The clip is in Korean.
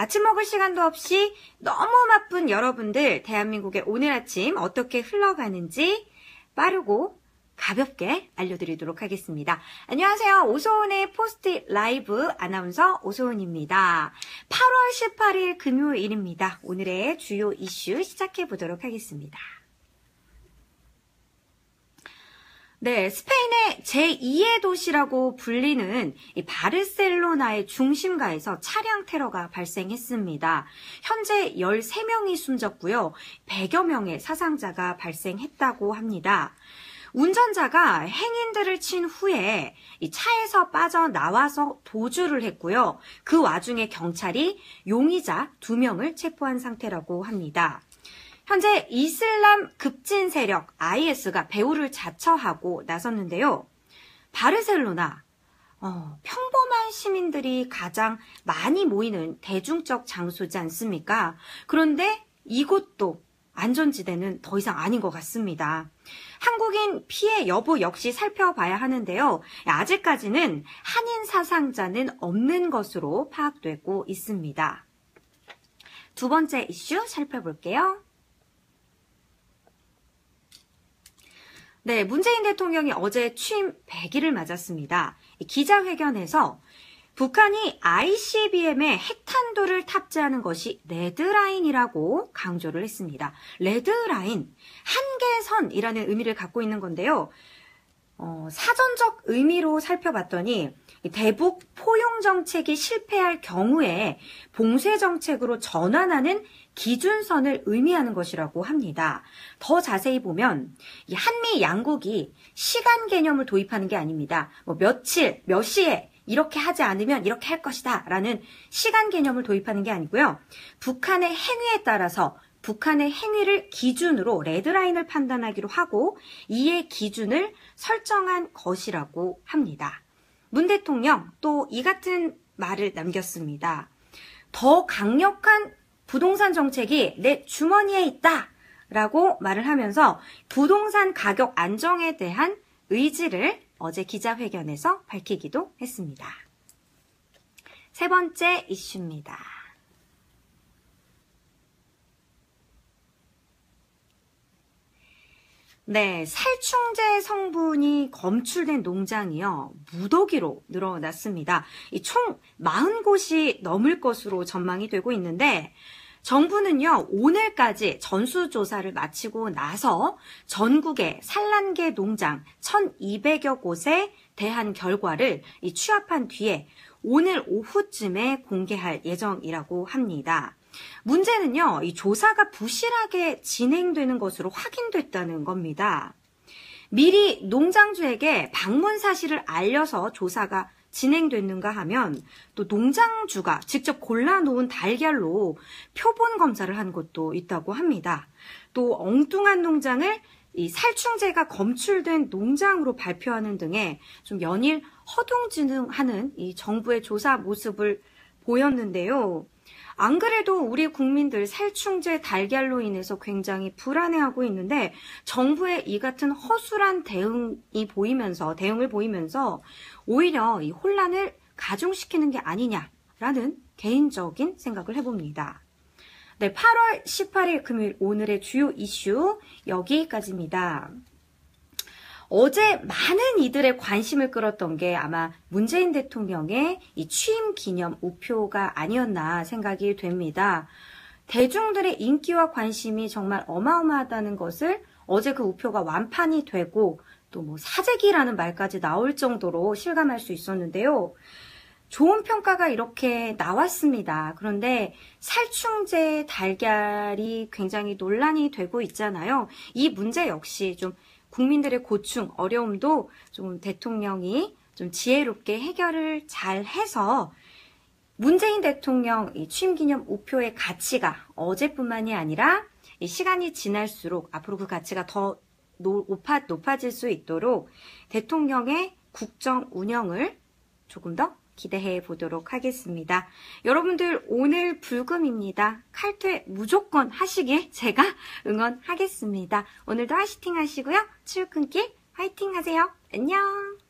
아침 먹을 시간도 없이 너무 바쁜 여러분들, 대한민국의 오늘 아침 어떻게 흘러가는지 빠르고 가볍게 알려드리도록 하겠습니다. 안녕하세요. 오소은의 포스트잇 라이브 아나운서 오소은입니다. 8월 18일 금요일입니다. 오늘의 주요 이슈 시작해 보도록 하겠습니다. 네, 스페인의 제2의 도시라고 불리는 이 바르셀로나의 중심가에서 차량 테러가 발생했습니다. 현재 13명이 숨졌고요. 100여 명의 사상자가 발생했다고 합니다. 운전자가 행인들을 친 후에 이 차에서 빠져나와서 도주를 했고요. 그 와중에 경찰이 용의자 2명을 체포한 상태라고 합니다. 현재 이슬람 급진 세력 IS가 배후를 자처하고 나섰는데요. 바르셀로나, 평범한 시민들이 가장 많이 모이는 대중적 장소지 않습니까? 그런데 이곳도 안전지대는 더 이상 아닌 것 같습니다. 한국인 피해 여부 역시 살펴봐야 하는데요. 아직까지는 한인 사상자는 없는 것으로 파악되고 있습니다. 두 번째 이슈 살펴볼게요. 네, 문재인 대통령이 어제 취임 100일을 맞았습니다. 기자회견에서 북한이 ICBM에 핵탄두를 탑재하는 것이 레드라인이라고 강조를 했습니다. 레드라인, 한계선이라는 의미를 갖고 있는 건데요. 사전적 의미로 살펴봤더니 대북 포용 정책이 실패할 경우에 봉쇄 정책으로 전환하는 기준선을 의미하는 것이라고 합니다. 더 자세히 보면 이 한미 양국이 시간 개념을 도입하는 게 아닙니다. 며칠, 몇 시에 이렇게 하지 않으면 이렇게 할 것이다 라는 시간 개념을 도입하는 게 아니고요. 북한의 행위에 따라서 북한의 행위를 기준으로 레드라인을 판단하기로 하고 이에 기준을 설정한 것이라고 합니다. 문 대통령 또 이 같은 말을 남겼습니다. 더 강력한 부동산 정책이 내 주머니에 있다 라고 말을 하면서 부동산 가격 안정에 대한 의지를 어제 기자회견에서 밝히기도 했습니다. 세 번째 이슈입니다. 네, 살충제 성분이 검출된 농장이요, 무더기로 늘어났습니다. 총 40곳이 넘을 것으로 전망이 되고 있는데, 정부는요, 오늘까지 전수조사를 마치고 나서 전국의 산란계 농장 1200여 곳에 대한 결과를 취합한 뒤에 오늘 오후쯤에 공개할 예정이라고 합니다. 문제는요, 이 조사가 부실하게 진행되는 것으로 확인됐다는 겁니다. 미리 농장주에게 방문 사실을 알려서 조사가 진행됐는가 하면 또 농장주가 직접 골라놓은 달걀로 표본 검사를 한 것도 있다고 합니다. 또 엉뚱한 농장을 이 살충제가 검출된 농장으로 발표하는 등의 좀 연일 허둥지둥하는 이 정부의 조사 모습을 보였는데요. 안 그래도 우리 국민들 살충제 달걀로 인해서 굉장히 불안해하고 있는데 정부의 이 같은 허술한 대응을 보이면서 오히려 이 혼란을 가중시키는 게 아니냐라는 개인적인 생각을 해봅니다. 네, 8월 18일 금요일 오늘의 주요 이슈 여기까지입니다. 어제 많은 이들의 관심을 끌었던 게 아마 문재인 대통령의 이 취임 기념 우표가 아니었나 생각이 됩니다. 대중들의 인기와 관심이 정말 어마어마하다는 것을 어제 그 우표가 완판이 되고 또 사재기라는 말까지 나올 정도로 실감할 수 있었는데요. 좋은 평가가 이렇게 나왔습니다. 그런데 살충제 달걀이 굉장히 논란이 되고 있잖아요. 이 문제 역시 좀 국민들의 고충, 어려움도 좀 대통령이 좀 지혜롭게 해결을 잘 해서 문재인 대통령 이 취임기념 우표의 가치가 어제뿐만이 아니라 이 시간이 지날수록 앞으로 그 가치가 더 높아질 수 있도록 대통령의 국정 운영을 조금 더 기대해 보도록 하겠습니다. 여러분들 오늘 불금입니다. 칼퇴 무조건 하시길 제가 응원하겠습니다. 오늘도 화이팅 하시고요. 출근길 화이팅 하세요. 안녕.